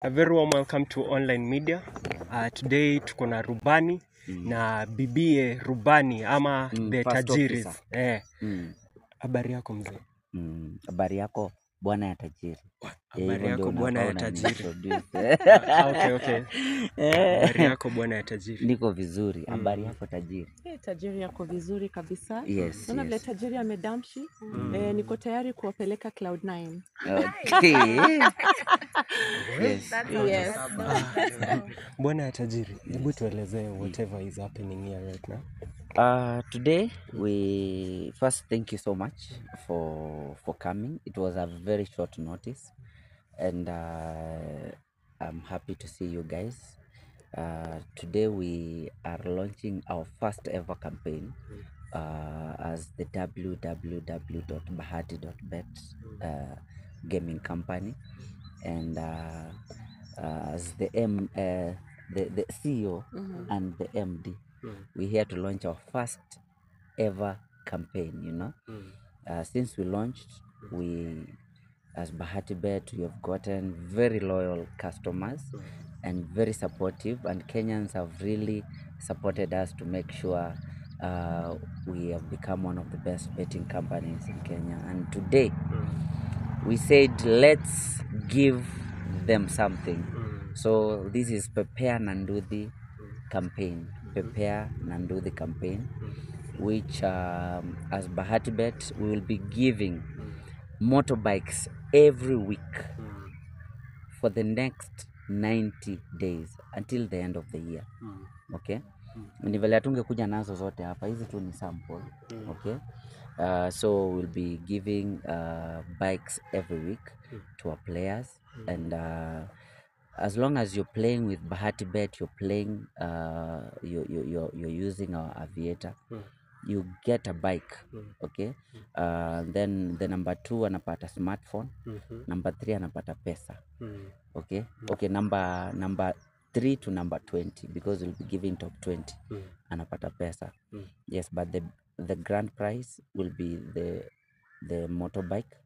A very warm welcome to Online Media. Today tuko na Rubani na bibie Rubani ama the Tajiris. Habari yako mzee? Habari yako bwana ya tajiri. Habari yako bwana ya tajiri. Okay. Habari yako bwana ya tajiri. Niko vizuri. Habari yako tajiri? Tajiri yako vizuri kabisa. Yes. Naona vile tajiri amedamshi. Niko tayari kuwapeleka Cloud9. Okay. Yes. Bwana ya tajiri, hebu tuelezee whatever is happening here right now. Today we first thank you so much for coming. It was a very short notice, and I'm happy to see you guys. Today we are launching our first ever campaign as the www.bahati.bet gaming company, and as the CEO and the MD. We're here to launch our first ever campaign, Since we launched, as Bahati Bet, we have gotten very loyal customers and very supportive, and Kenyans have really supported us to make sure we have become one of the best betting companies in Kenya. And today, we said, let's give them something. So this is Prepare Nandudhi campaign. Prepare Nandudhi campaign, which as Bahati Bet, we will be giving motorbikes every week for the next 90 days until the end of the year. Okay? Ni vile tungekuja nazo zote hapa, hizi tu ni sample. Okay? So we'll be giving bikes every week to our players, and as long as you're playing with Bahati Bet, you're playing, you're using our Aviator, you get a bike. Okay. Then the number 2 anapata smartphone, number 3 anapata pesa. Okay. Okay. Number 3 to number 20, because we'll be giving top 20 anapata pesa. Yes, but the grand prize will be the motorbike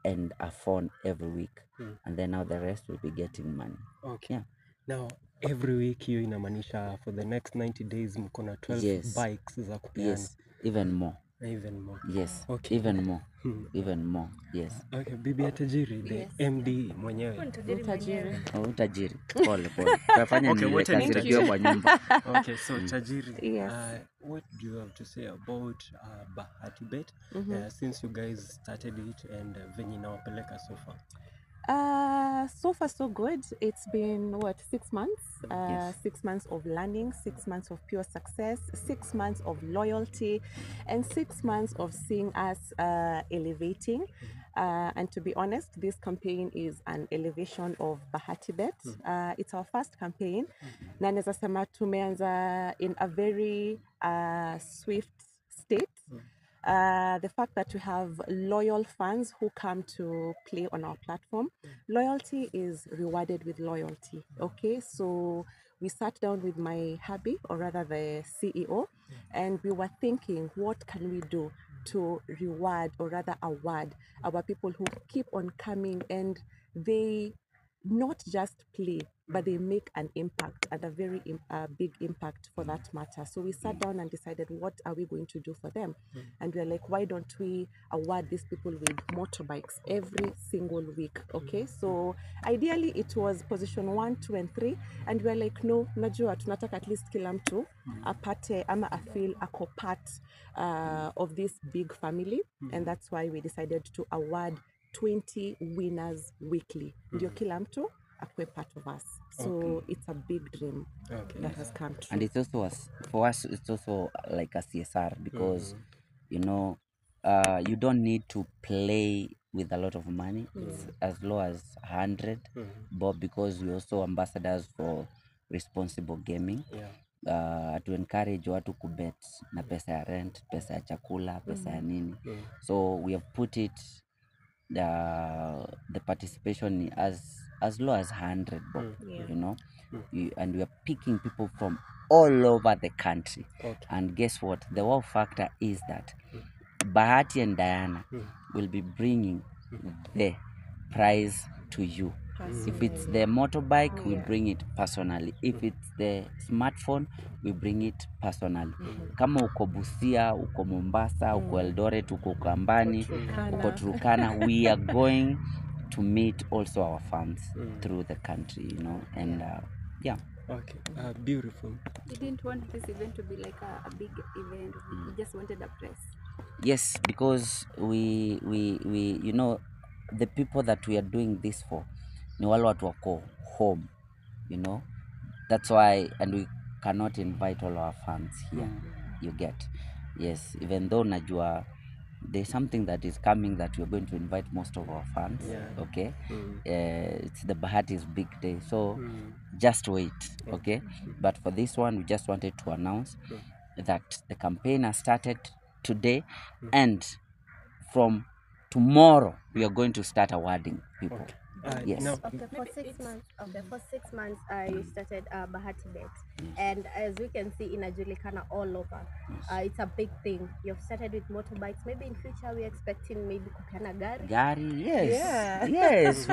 and a phone every week, and then now the rest will be getting money. Okay. Yeah. Now every week hiyo inamaanisha for the next 90 days mko na 12 bikes za kupeana. Yes, even more. Even more. Yes. Okay. Even more. Even more. Yes. Okay, bibi ya tajiri, the MD mwenyewe. Tajiri. Tajiri. Pole. Tafanya Okay, what an nilekasirikiwa kwa nyumba. Okay, so tajiri, Yes. what do you have to say about Bahati Bet since you guys started it and venye inawapeleka so far? So far so good. It's been 6 months? Yes. 6 months of learning, 6 months of pure success, 6 months of loyalty, and 6 months of seeing us elevating. And to be honest, this campaign is an elevation of Bahati Bet. It's our first campaign. Na naweza sema tumeanza in a very swift state. The fact that we have loyal fans who come to play on our platform. Loyalty is rewarded with loyalty. Okay, so we sat down with my hubby, or rather the CEO, and we were thinking, what can we do to reward, or rather award, our people who keep on coming, and they not just play, but they make an impact, and a very big impact for that matter. So we sat down and decided, what are we going to do for them? And we're like, why don't we award these people with motorbikes every single week? Okay, so ideally it was position 1, 2, and 3, and we're like, no, najua tunataka at least kila mtu apate ama afeel ako part of this big family, and that's why we decided to award 20 winners weekly. Ndio kila mtu akwe part of us. So it's a big dream that has come true. And it's also for us, it's also like a CSR, because you don't need to play with a lot of money. It's as low as 100 bob, because we also ambassadors for responsible gaming. To encourage watu kubet na pesa ya rent, pesa ya chakula, pesa ya nini. So we have put it, the participation as low as 100 bob, and we are picking people from all over the country. And guess what? The wow factor is that Bahati and Diana will be bringing the prize to you If it's the motorbike, we Yeah. bring it personally. If it's the smartphone, we bring it personally. Kama uko Busia, uko Mombasa, uko Eldoret, uko Ukambani, uko Turkana, we are going to meet also our fans through the country, you know, and yeah. Okay, beautiful. You didn't want this event to be like a big event. You just wanted a press. Yes, because we you know, the people that we are doing this for ni wale watu wako home, you know, that's why, and we cannot invite all our fans here. You get, yes, even though najua there's something that is coming that we're going to invite most of our fans. Okay, it's the Bahati's big day, so just wait. Okay, but for this one we just wanted to announce that the campaign has started today, and from tomorrow we are going to start awarding people. Yes. Now, Okay, for 6 months. Okay, for 6 months, you started Bahati Bet, and as we can see, inajulikana all over. It's a big thing. You've started with motorbikes. Maybe in future we're expecting maybe kupeana gari. Gari, yes. Yeah. Yes,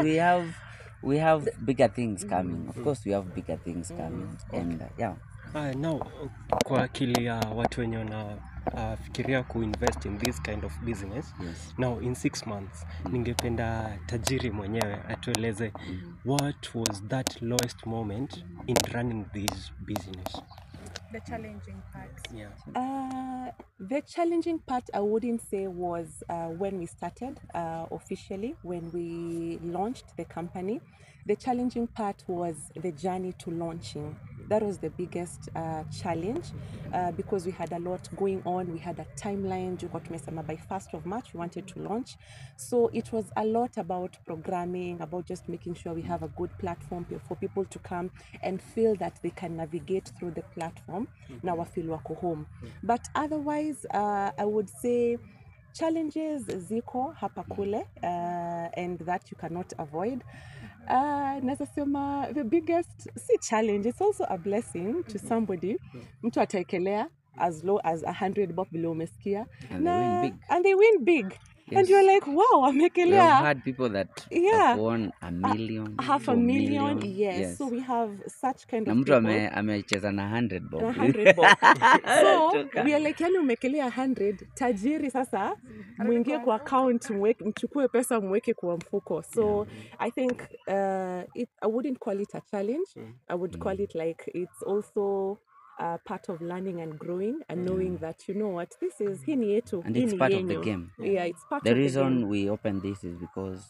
we have bigger things coming. Of course we have bigger things coming. And yeah. now kwa akili ya watu wenye fikiria kuinvest in this kind of business, Yes. now in 6 months, ningependa tajiri mwenyewe atueleze what was that lowest moment in running this business. The challenging part. Yeah. The challenging part, I wouldn't say was when we started officially, when we launched the company. The challenging part was the journey to launching. That was the biggest challenge because we had a lot going on. We had a timeline. By 1st of March, we wanted to launch. So it was a lot about programming, about just making sure we have a good platform for people to come and feel that they can navigate through the platform. Now I feel wako home. But otherwise, I would say challenges ziko hapa kule and that you cannot avoid. Naweza sema the biggest challenge, it's also a blessing to somebody. Mtu ataekelea as low as 100 bob below umesikia. And they win big. And they win big. Yes. And you're like, wow, We have amekelea had people that Yeah. have won a million, half a 4 million. million. Yes. So we have such kind Na of mtu people. amecheza na 100 bob. 100 bob. So we are like, yani umekelea 100, tajiri sasa muingie kwa account, mchukue pesa mweke kwa mfuko. So I think I wouldn't call it a challenge. I would call it like it's also part of learning and growing and knowing that, you know what, this is hii ni yetu, And hii it's ni part of the yenyu. game. Yeah, it's part The of the reason game. we open this is because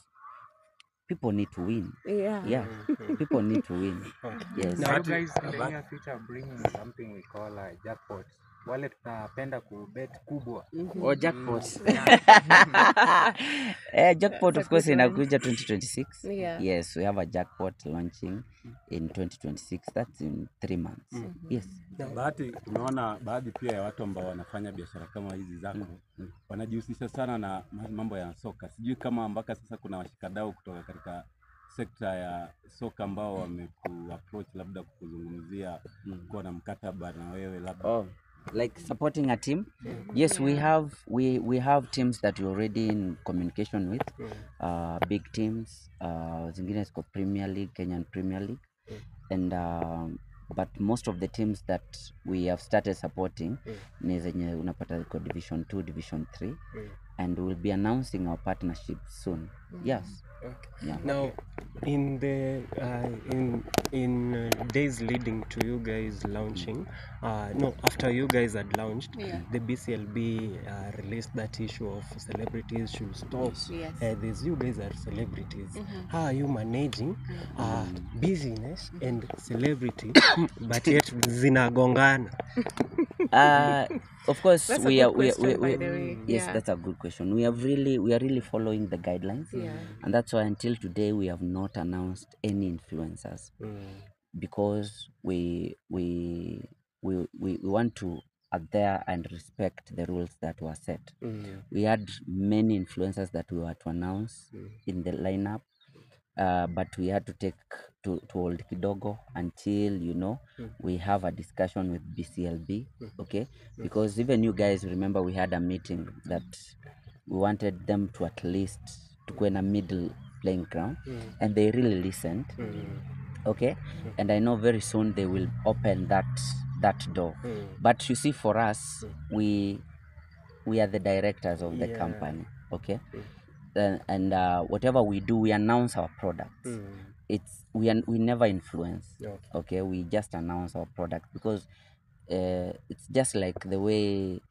people need to win. Yeah. People need to win. Yes. Now, You guys in the near future bringing something we call jackpot. Wale tunapenda kubet kubwa. Or jackpot. Jackpot of course inakuja 2026. Yeah. Yes, we have a jackpot launching in 2026. That's in 3 months. Yes. Bahati, tumeona baadhi pia ya watu ambao wanafanya biashara kama hizi zako wanajihusisha sana na mambo ya soka. Sijui kama mpaka sasa kuna washikadau kutoka katika sekta ya soka ambao wamekuapproach labda kukuzungumzia kuwa na mkataba na wewe labda. Oh, like supporting a team. Yes, we have teams that we're already in communication with, big teams, zingine ziko Premier League, Kenyan Premier League, and but most of the teams that we have started supporting ni zenye unapata ziko Division 2, Division 3, and we'll be announcing our partnership soon. Yes. Okay. Yeah. Now, in the in days leading to you guys launching, after you guys had launched, the BCLB released that issue of celebrities should stop. Yes. These you guys are celebrities. How are you managing business and celebrity, but yet zinagongana? Of course, That's a we good are. question, by the way. Yes, Yeah. that's a good question. We are really following the guidelines, and that's why until today we have not announced any influencers because we want to adhere and respect the rules that were set. We had many influencers that we were to announce in the lineup, but we had to take to hold kidogo until we have a discussion with BCLB, okay? Because even you guys remember we had a meeting that we wanted them to at least to go in a middle playing ground, and they really listened. Okay, and I know very soon they will open that door. But you see, for us, we are the directors of the company. Okay, and whatever we do, we announce our products. We never influence. Okay, we just announce our product because it's just like the way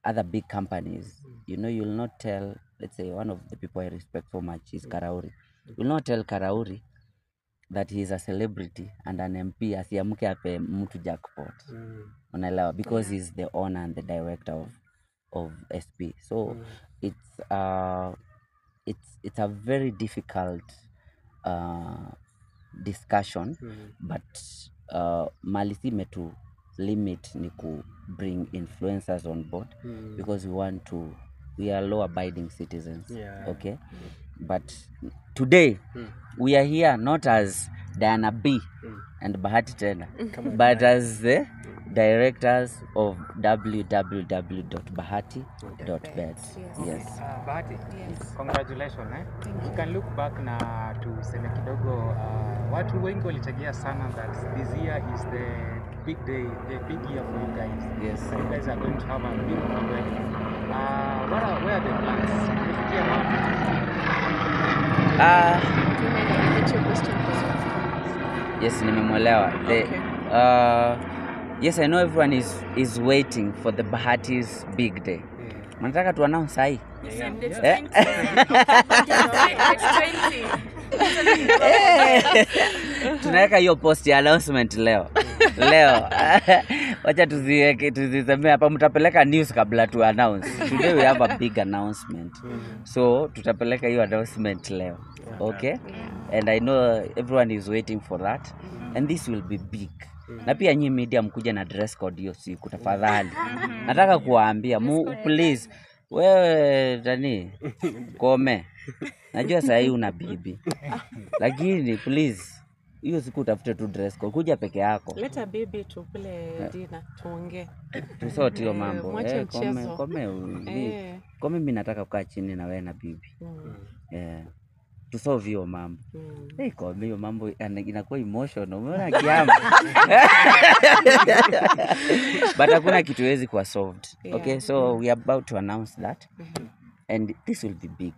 other big companies, you know, you'll not tell, let's say one of the people I respect so much is Karauri. You'll not tell Karauri that he is a celebrity and an MP asiamke ape mtu jackpot. Unaelewa, because he's the owner and the director of SP. So it's a very difficult discussion, but malisi metu limit ni ku bring influencers on board because we are law abiding citizens. Okay, but today we are here not as Diana B and Bahati Tena, but as the directors of www.bahati.bet. Yes. Bahati, congratulations. You can look back na tuseme kidogo, watu wengi walitegea sana that this year is the big day, the big year for you guys. Yes. So you guys are going to have a beautiful wedding. Where are the plans? Kufikia wapi? Yes, nimemwelewa. Yes, I know everyone is waiting for the Bahati's big day. Nataka tu announce sahi. Tunaweka hiyo post ya announcement leo. Wacha tuzisemea hapa, mtapeleka news kabla tu announce. Today we have a big announcement. So tutapeleka hiyo announcement leo. Okay? And I know everyone is waiting for that. And this will be big. Na pia nyinyi media mkuja na dress code hiyo siku tafadhali. Nataka kuwaambia please, wewe Dani kome. Najua saa hii una bibi. Lakini please hiyo siku utafute tu dress code, kuja peke yako. Leta bibi tukule dinner tuongee. Tusoti hiyo mambo. Kome mimi nataka kukaa chini na wewe na bibi. Tusolve hiyo mambo. Kome hiyo mambo inakuwa emotional. Umeona kiama. But hakuna kitu hezi kuwa solved. Okay, so we are about to announce that. And this will be big.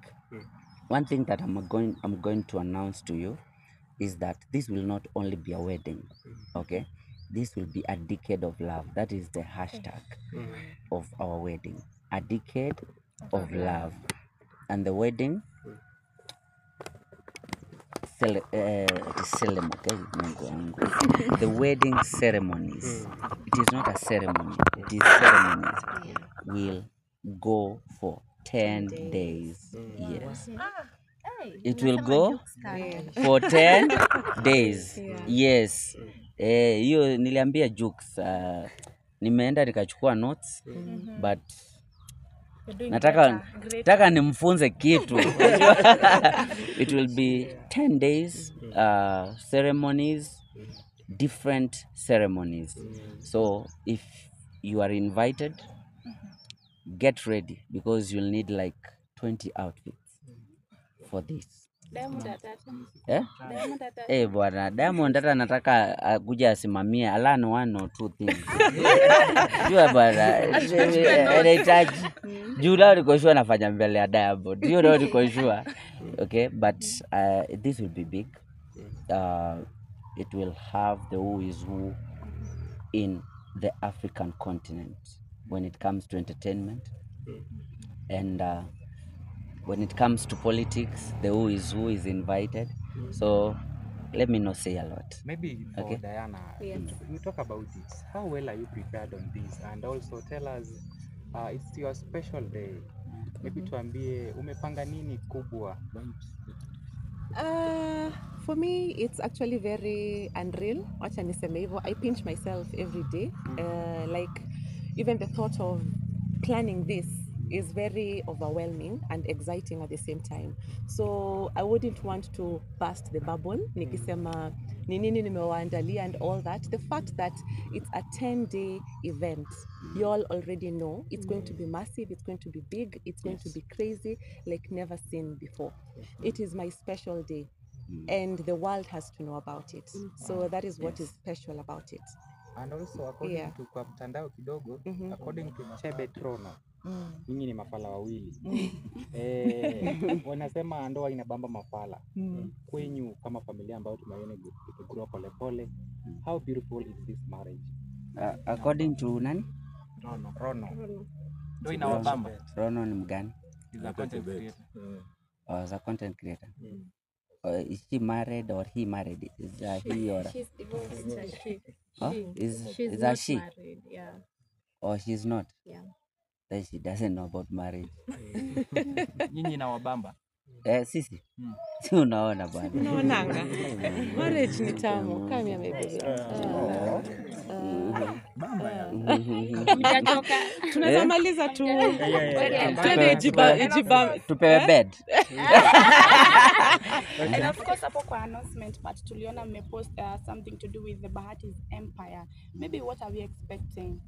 One thing that I'm going to announce to you is that this will not only be a wedding, okay? This will be a decade of love. That is the hashtag of our wedding. A decade of love. And the wedding, the wedding ceremonies, it is not a ceremony, it is ceremonies, will go for 10 days. Yes. It will go for 10 days. Yes. Hiyo niliambia Jukes, nimeenda nikachukua notes, but nataka nimfunze kitu. It will be 10 days ceremonies, different ceremonies. So if you are invited, get ready because you'll need like 20 outfits for this. Bwana Diamond hata nataka kuja asimamie alone 1 or 2 things. Jua bwana anahitaji Juda niko sure nafanya mbele ya Diamond. You know niko sure. Okay, but this will be big. It will have the who is who in the African continent when it comes to entertainment. And when it comes to politics, the who is invited. So let me not say a lot. Maybe for Diana, you talk about it. How well are you prepared on this? And also tell us, it's your special day. Maybe tuambie umepanga nini kubwa? For me, it's actually very unreal. Wacha niseme hivyo. I pinch myself every day. Like even the thought of planning this is very overwhelming and exciting at the same time. So I wouldn't want to burst the bubble. Nikisema ni nini nimewaandalia and all that. The fact that it's a 10-day event, you all already know it's going to be massive, it's going to be big, it's going to be crazy like never seen before. It is my special day and the world has to know about it. So that is what is special about it. And also according to kwa mtandao kidogo, according to Chebe Trono, nyinyi ni mafala wawili. Wanasema ndoa inabamba mafala. Kwenyu kama familia ambayo tumeona grow pole pole, how beautiful is this marriage? According to nani? Rono. Ndio inawabamba. Rono ni mgani? Is a content creator. As a content creator. Is she married or he married? Is he or She's divorced. is that she? Married, yeah. Or she's not? Yeah. Then she doesn't know about marriage. Nyinyi inawabamba. Sisi. Si unaona bwana. Unaonanga. Marriage ni tamu. Kama amebeba. Tunaweza maliza tu. Twende Ijiba. Tupewe bed. And of course hapo kwa announcement but tuliona mmepost something to do with the Bahati's empire. Maybe what are we expecting?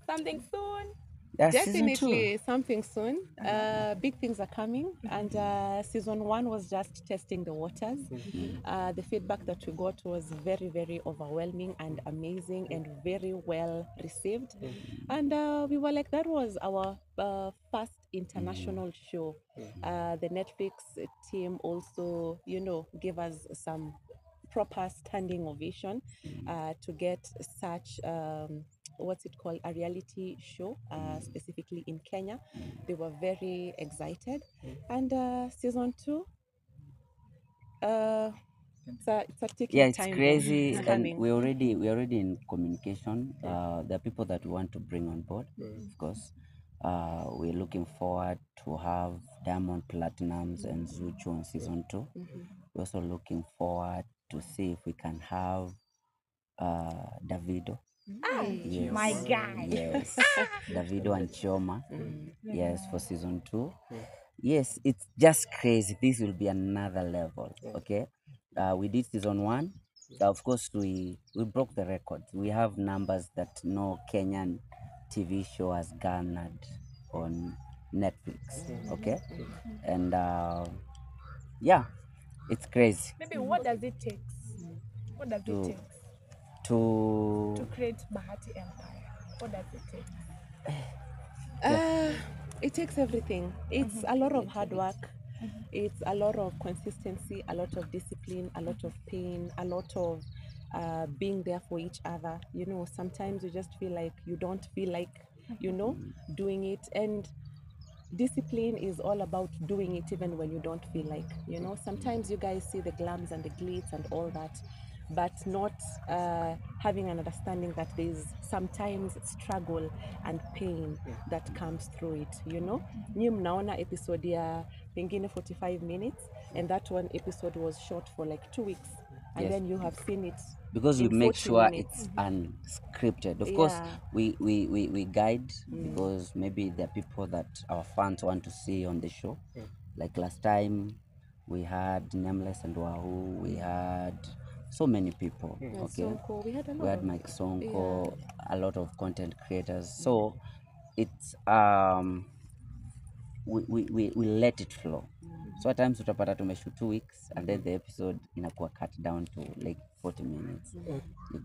Something soon? Yeah, Definitely something soon. Big things are coming, and season 1 was just testing the waters. The feedback that we got was very, very overwhelming and amazing and very well received. And we were like, that was our first international show. The Netflix team also, gave us some proper standing ovation to get such what's it called, a reality show, specifically in Kenya. They were very excited. And season 2, it's a taking time. It's crazy. It's And coming. we're already in communication. There are people that we want to bring on board, of course. We're looking forward to have Diamond Platinums and Zuchu on season 2. We're also looking forward to see if we can have Davido. Yes. My guy. Yes. Davido and Chioma. Yes, for season 2. Yes, it's just crazy. This will be another level. Okay. We did season 1. Of course, we broke the record. We have numbers that no Kenyan TV show has garnered on Netflix. Okay. And yeah, it's crazy. Maybe what does it take? What does it take To create Bahati empire? What does it take? It takes everything. It's a lot of hard work. It's a lot of consistency, a lot of discipline, a lot of pain, a lot of being there for each other. Sometimes you just feel like you don't feel like, doing it. And discipline is all about doing it even when you don't feel like, Sometimes you guys see the glams and the glitz and all that, but not having an understanding that there's sometimes struggle and pain that comes through it, Nyi mnaona episode ya pengine 45 minutes, and that one episode was shot for like 2 weeks, and Yes. then you have seen it because we in make 40 sure minutes. it's unscripted. Of course, we guide because maybe there are people that our fans want to see on the show. Like last time, we had Nameless and Wahoo. We had so many people. Okay, Sonko, we had a lot we had of Mike Sonko, yeah. a lot of content creators. So it's we let it flow. So at times utapata tumeshoot 2 weeks and then the episode inakuwa cut down to like 40 minutes.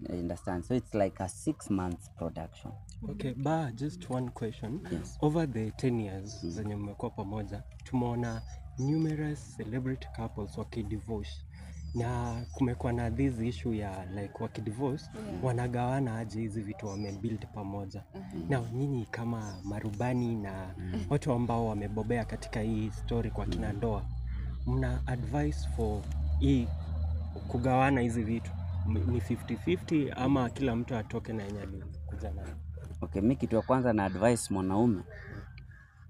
You understand? So it's like a 6 months production. Okay, just one question. Yes. Over the 10 years zenye mmekuwa pamoja, tumeona numerous celebrity couples wakidivorce. Na kumekuwa na this issue ya like wakidivorce, wanagawana aje hizi vitu wamebuild pamoja. Na nyinyi kama marubani na watu ambao wamebobea katika hii story kwa kina ndoa, mna advice for hii kugawana hizi vitu? Ni 50-50 ama kila mtu atoke na yenye alikuja nayo? Okay, mimi kitu ya kwanza na advice mwanaume,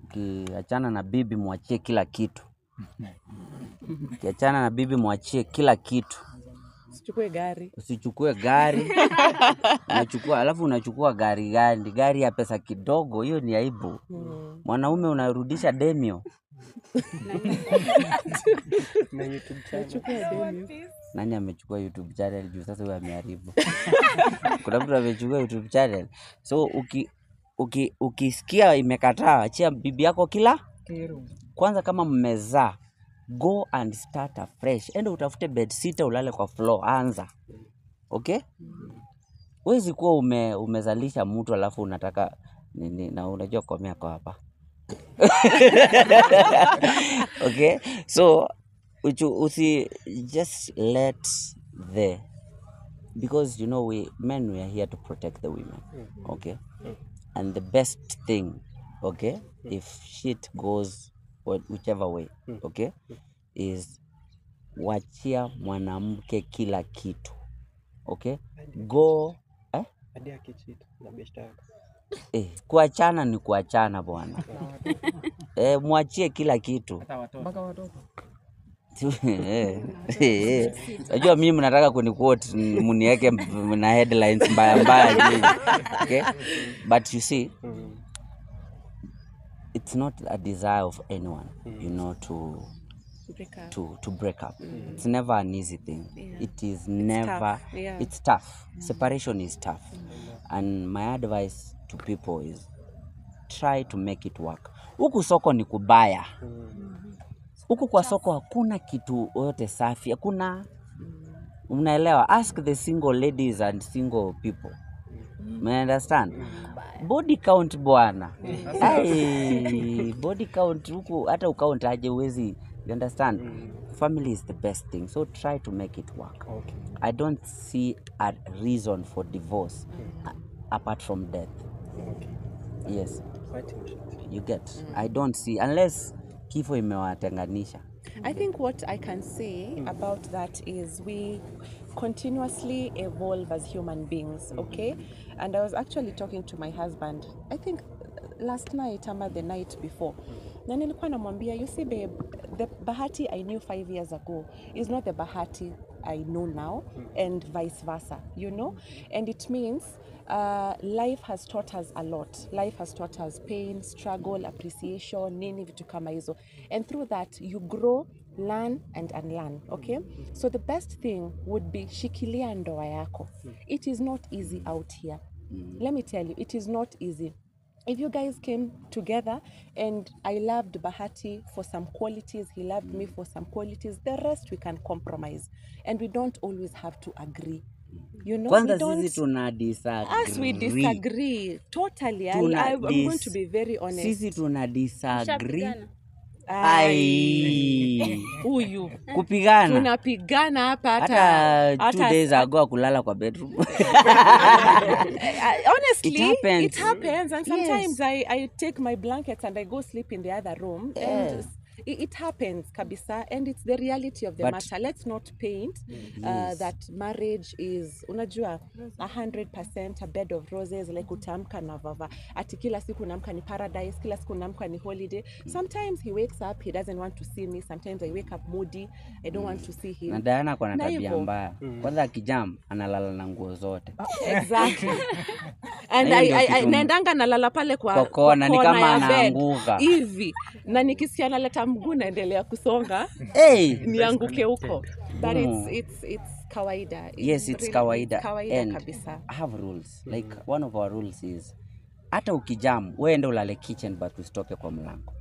ukiachana na bibi mwachie kila kitu. Ukiachana na bibi mwachie kila kitu. Usichukue gari. Usichukue gari. Unachukua gari ya pesa kidogo, hiyo ni aibu. Mwanaume unarudisha demio. Na YouTube channel. Chukua demi. Nani amechukua YouTube channel juu sasa wewe ameharibu. Kuna mtu amechukua YouTube channel. So ukisikia imekataa, achia bibi yako kila kwanza. Kama mmezaa, go and start afresh. Enda utafute bed sitter ulale kwa floor, anza. Okay? Huwezi kuwa umezalisha mtu alafu unataka nini na unajua komea kwa hapa. Okay? So just let because you know we are here to protect the women. Okay? And the best thing, okay, if shit goes whichever way, okay, is wachia mwanamke kila kitu. Okay? Go hadi akicheat na best yako. Kuachana ni kuachana bwana. Mwachie kila kitu. Hata watoto. Mpaka watoto. Unajua mimi mnataka kuniquote mniweke na headlines mbaya. Okay? But you see, it's not a desire of anyone, you know, to break up. It's never an easy thing. It is never tough. Yeah. It's tough. Separation is tough. And my advice to people is try to make it work. Huku soko ni kubaya. Huku kwa soko hakuna kitu yote safi. Hakuna, unaelewa? Ask the single ladies and single people. You understand? Body count bwana. Body count huku hata ukaunt aje uwezi. You understand? Family is the best thing. So try to make it work. Okay. I don't see a reason for divorce apart from death. Okay. Yes. Quite interesting. You get. I don't see unless kifo imewatenganisha. I think what I can say about that is we continuously evolve as human beings, okay? And I was actually talking to my husband, I think last night or the night before. Na nilikuwa namwambia, you see babe, the Bahati I knew 5 years ago is not the Bahati I know now, and vice versa, you know? And it means life has taught us a lot. Life has taught us pain, struggle, appreciation, nini vitu kama hizo. And through that, you grow, learn and unlearn, okay? So the best thing would be shikilia ndoa yako. It is not easy out here. Let me tell you, it is not easy. If you guys came together and I loved Bahati for some qualities, he loved me for some qualities, the rest we can compromise. And we don't always have to agree. You know, Kwanza we don't, sisi tuna disagree. as we disagree, totally. I'm going to be very honest. Sisi tuna disagree. Mshapigana. Huyu Kupigana. tunapigana hapa Hata 2 hata days ago kulala kwa bedroom. honestly It happens. and sometimes I take my blankets and I go sleep in the other room and it happens kabisa, and it's the reality of the matter. Let's not paint that marriage is unajua 100% a bed of roses, like utamka na vava ati kila siku namka ni paradise, kila siku namka ni holiday. Sometimes he wakes up, he doesn't want to see me. Sometimes I wake up moody, I don't want to see him. Na Diana kwa Na tabia hivyo. mbaya. Kwanza akijam analala na nguo zote. Exactly. And Na hiyo ndio I kitu naendanga nalala pale kwa kona, ni kama ya bed anaanguka. hivi, na nikisikia naleta mguu naendelea kusonga nianguke huko. But it's kawaida. Yes, it's really, kawaida. it's kawaida And kabisa. I have rules. Like one of our rules is hata ukijam wewe enda ulale kitchen but usitoke kwa mlango.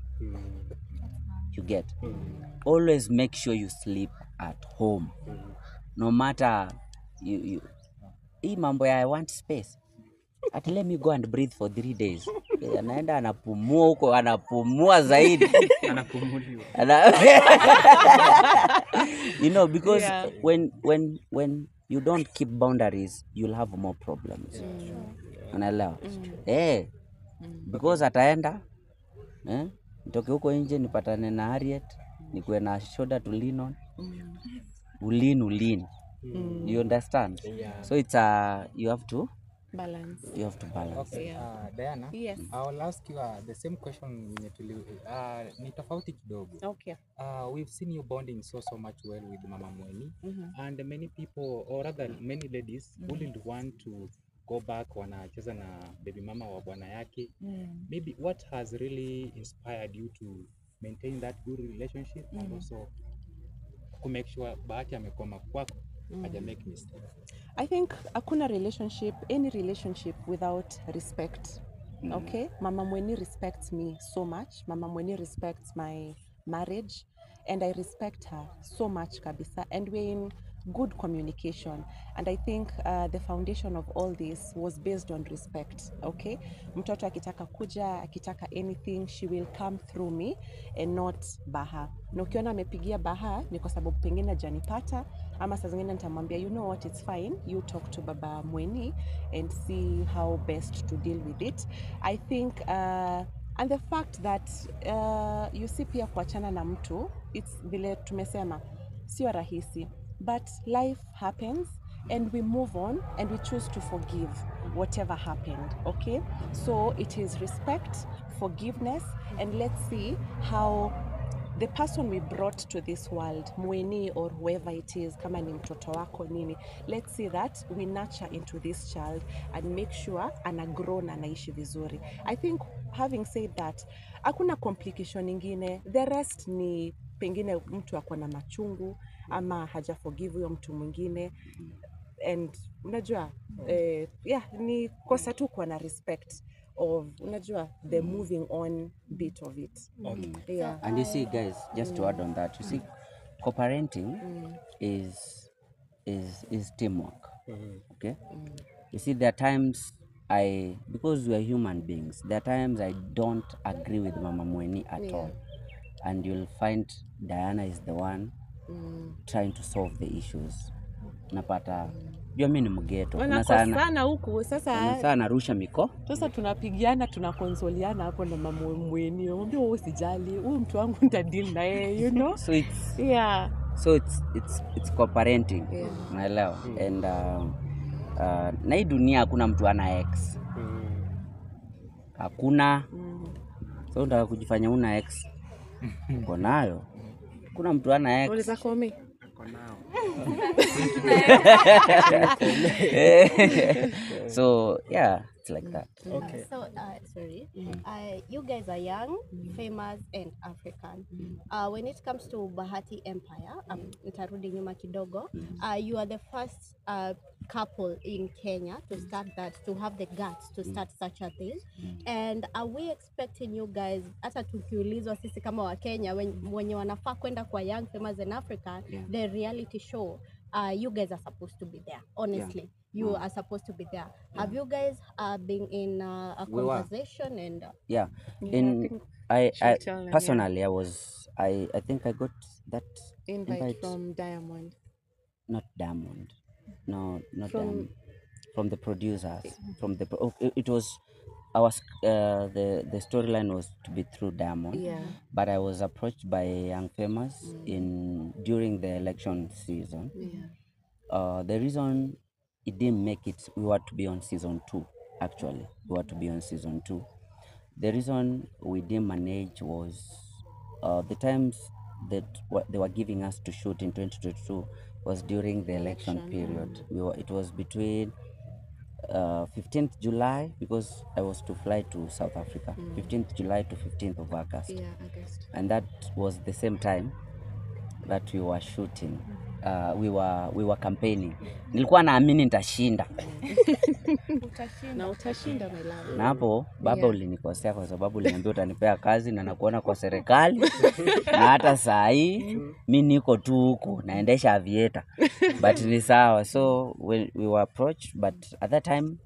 You get. Always make sure you sleep at home. No matter you hii mambo ya I want space. Let me go and breathe for 3 days. Anaenda anapumua huko, anapumua zaidi. Anapumuliwa. You know, because when you don't keep boundaries, you'll have more problems. Unaelewa? Because ataenda nitoke huko nje nipatane na Harriet, nikuwe na shoulder to lean on. Ulin. You understand? Yeah. So it's you have to Balance. balance. Okay, Diana, Yes. I'll ask you the same question ni tofauti kidogo. Okay. We've seen you bonding so much well with Mama Mweni, and many people, or rather many ladies, wouldn't want to go back wanacheza na baby mama wa bwana yake. Maybe what has really inspired you to maintain that good relationship and also kumake sure Bahati amekoma kwako, haja make mistake? I think hakuna relationship, any relationship without respect. Okay? Mama Mweni respects me so much. Mama Mweni respects my marriage, and I respect her so much kabisa. And we're in good communication. And I think the foundation of all this was based on respect. Okay? Mtoto akitaka kuja, akitaka anything, she will come through me and not Baha. Na ukiona amepigia Baha ni kwa sababu pengine hajanipata, ama saa zingine nitamwambia, you know what, it's fine, you talk to Baba Mweni and see how best to deal with it. I think and the fact that you see pia kuachana na mtu, it's vile tumesema sio rahisi, but life happens and we move on and we choose to forgive whatever happened. Okay, so it is respect, forgiveness, and let's see how the person we brought to this world, Mweni or whoever it is, kama ni mtoto wako nini, let's see that we nurture into this child and make sure ana grow na anaishi vizuri. I think having said that, hakuna complication ingine, the rest ni pengine mtu ako na machungu ama haja forgive huyo mtu mwingine, and unajua yeah, ni kosa tu kwa na respect of unajua the moving on bit of it. Okay. Yeah. And you see, guys, just to add on that, you see, co-parenting is teamwork. Okay. You see, there are times because we are human beings, there are times I don't agree with Mama Mweni at all, and you'll find Diana is the one trying to solve the issues. Napata jua mimi ni mgeto, kuna sana huku sasa sana rusha miko. Sasa tunapigiana, tunakonsoliana hapo na Mama Mweni. Mwambie wewe usijali, huyu mtu wangu nitadeal na yeye, you know? So it's yeah. So it's co-parenting. Unaelewa? And na hii dunia hakuna mtu ana ex. Hakuna. So unataka kujifanya una ex. Uko nayo. Kuna mtu ana ex. Unaweza kome. So yeah, it's like that. Okay. So sorry, you guys are young, famous, and African. When it comes to Bahati Empire, nitarudi nyuma kidogo. You are the first couple in Kenya to start that, to have the guts to start such a thing. And are we expecting you guys, hata tukiulizwa sisi kama wa Kenya, wenye wanafaa kwenda kwa Young, Famous, and African, the reality show, you guys are supposed to be there, honestly. You are supposed to be there. Have you guys been in a conversation? And I personally, I think I got that invite from Diamond. Not Diamond. No, not Diamond. From the producers. From the it was the storyline was to be through Diamond. Yeah. But I was approached by Young Famous during the election season. Yeah. The reason it didn't make it, we were to be on season 2, actually. We were to be on season 2. The reason we didn't manage was the times that they were giving us to shoot in 2022 was during the election period. It was between 15th July, because I was to fly to South Africa, 15th July to 15th of August. Yeah, August. And that was the same time that we were shooting. We were campaigning. Nilikuwa naamini nitashinda. Na utashinda my love. Na hapo baba ulinikosea kwa sababu uliniambia utanipea kazi na nakuona kwa serikali. Na hata saa hii mimi niko tu huko naendesha aviator. But ni sawa. So we were approached, but at that time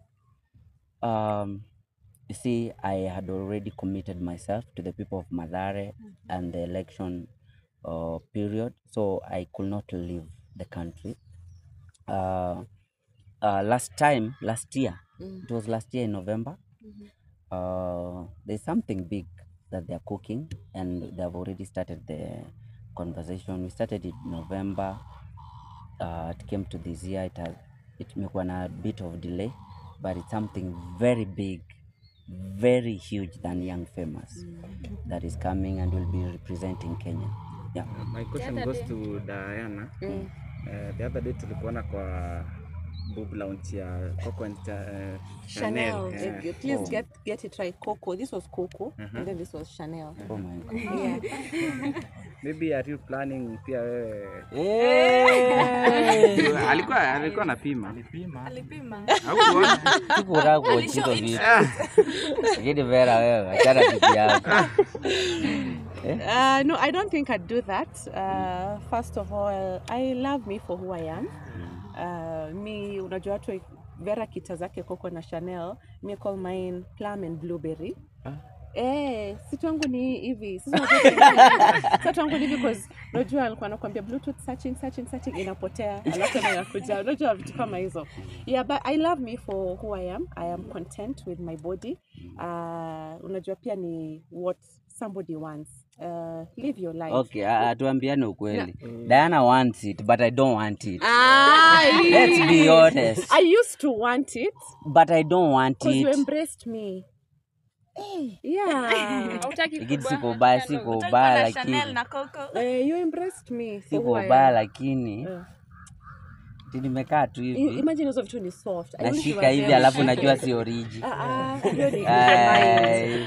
you see, I had already committed myself to the people of Mathare and the election period, so I could not leave the country. Last year, it was last year in November, there's something big that they're cooking, and they've already started the conversation. We started in November, it came to this year, it may have a bit of delay, but it's something very big, very huge than Young Famous that is coming and will be representing Kenya. Yeah. My question goes to Diana. The other day tulikuona kwa boob launch ya Coco and Chanel. Please get it right. Coco. This was Coco, and then this was Chanel. Oh my God. Yeah. Maybe are you planning pia wewe? Alikuwa anapima. Alipima. Alipima. Sikutaka kuochito vitu. Lakini Vera wewe achana bibi yako. No, I don't think I'd do that. First of all, I love me for who I am. Me, unajua watu Vera kita zake Coco na Chanel, me call mine plum and blueberry. Situ wangu ni hivi. Situ wangu ni hivi because unajua alikuwa anakuambia Bluetooth searching inapotea. Alafu na yakuja. Unajua vitu kama hizo. Yeah, but I love me for who I am. I am content with my body. Unajua pia ni what somebody wants. Live your life. Okay, tuambiane ukweli. Diana wants it, but I don't want it. Let's be honest. I used to want it, but I don't want it. Because you embraced me. Yeah. Siko baya lakini. You embraced me. Siko baya lakini. Nimekaa tu hivi. Imagine hizo vitu ni soft. Nashika hivi alafu najua si origi.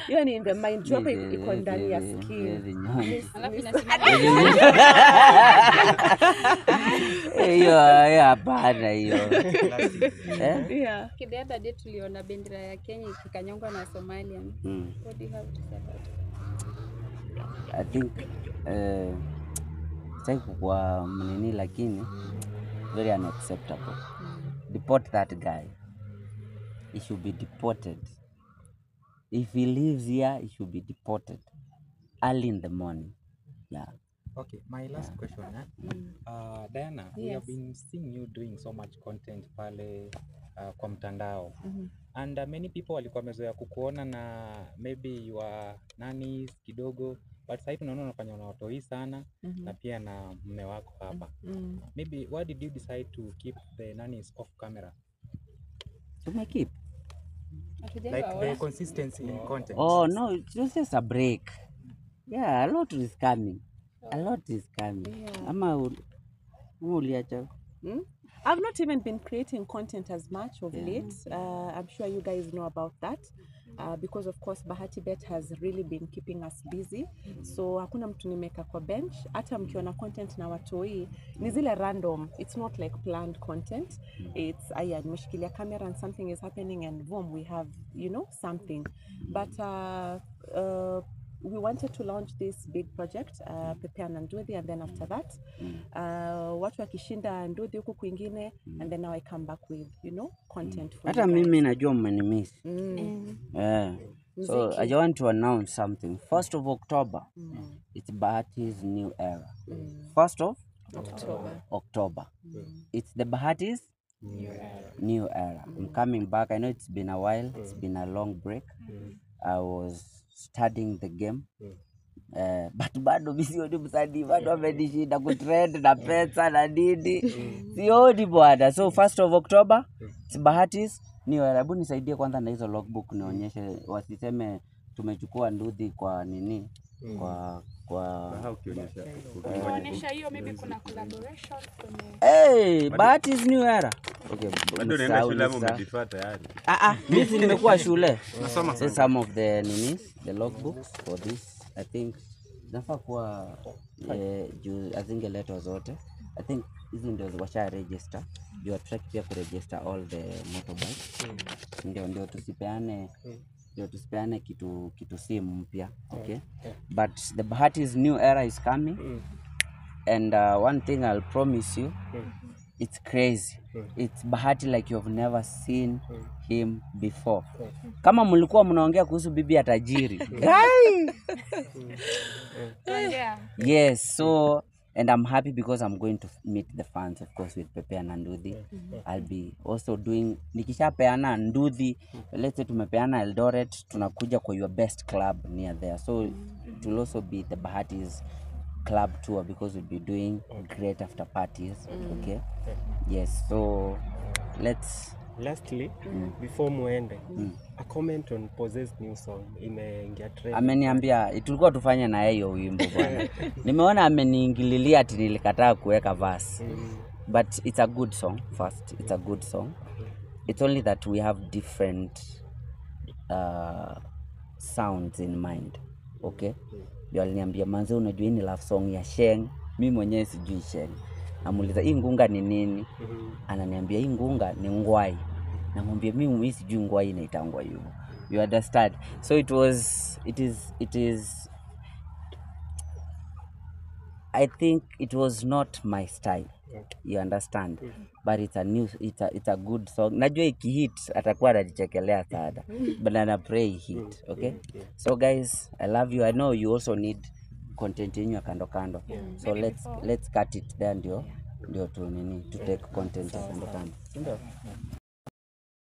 Hiyo ni in the mind. Drop iko ndani ya skin. Hiyo hapana hiyo. Yeah. The other day tuliona bendera ya Kenya ikikanyongwa na Somalian. What do you have to say about it? I think sasa kwa mnini lakini very unacceptable. Deport that guy. He should be deported. If he lives here, he should be deported early in the morning. Yeah. Okay, my last question. Diana, we have been seeing you doing so much content pale kwa mtandao. And many people walikuwa wamezoea kukuona na maybe you are nannies kidogo, but sasa tunaona unafanya na watoi sana na pia na mume wako hapa. Maybe why did you decide to keep the nannies off camera? To make it like the consistency in content. Oh no, it's just a break. Yeah, a lot is coming. Yeah. Ama uliacha. I've not even been creating content as much of late. I'm sure you guys know about that. Because of course Bahati Bet has really been keeping us busy. So hakuna mtu nimeka kwa bench. Hata mkiona content na watoi ni zile random. It's not like planned content. It's nimeshikilia camera and something is happening and boom, we have, something. But we wanted to launch this big project, Prepare na Nduthi, and then after that, watu wakishinda Nduthi huku kwingine, and then now I come back with, content for hata mimi najua mmenimiss. So I want to announce something. 1st of October, it's Bahati's new era. 1st of October. It's the Bahati's new era. I'm coming back. I know it's been a while. It's been a long break. I was studying the game. But bado misioni msanii, bado amenishinda kutrend na pesa na nini. Sioni bwana. So 1st of October, it's Bahati's new era. Hebu nisaidie kwanza na hizo logbook nionyeshe, wasiseme tumechukua Nduthi kwa nini. Kuonyesha hiyo maybe kuna collaboration kwenye Bahati's new era. Okay, bado nenda shule hapo umejifaa tayari. Mimi nimekuwa shule. Nasoma some of the the logbooks for this. I think nafaa kwa I think letter zote. I think hizi ndio washa register. You are track pia ku register all the motorbikes. Ndio tusipeane kitu simu mpya. Okay. But the Bahati's new era is coming. And one thing I'll promise you, it's crazy. It's Bahati like you've never seen him before. Kama mlikuwa mnaongea kuhusu bibi ya tajiri. Yes, so and I'm happy because I'm going to meet the fans, of course, with Prepare na Nduthi. I'll be also doing, nikishapeana Nduthi, let's say tumepeana Eldoret, tunakuja kwa your best club near there. So it will also be the Bahati's club tour because we'll be doing great after parties. Okay. Yes, so let's lastly before muende a comment on Pose's new song imeingia trend. Ameniambia tulikuwa tufanye na hiyo wimbo bwana. Nimeona ameniingililia ati nilikataa kuweka verse. But it's a good song. First, it's a good song. It's only that we have different sounds in mind. Okay. ndio aliniambia manze, unajua hii ni love song ya Sheng. Mimi mwenyewe sijui Sheng. Namuuliza hii ngunga ni nini? Ananiambia hii ngunga ni ngwai. Namwambia mimi sijui ngwai inaitangwa hivyo. You understand? So it is I think it was not my style. You understand? But it's a good song. Najua ikihit atakuwa anajichekelea sana. But I pray hit, okay? So guys, I love you. I know you also need content yenyu kando kando. So let's cut it there ndio to take content kando kando. Ndio.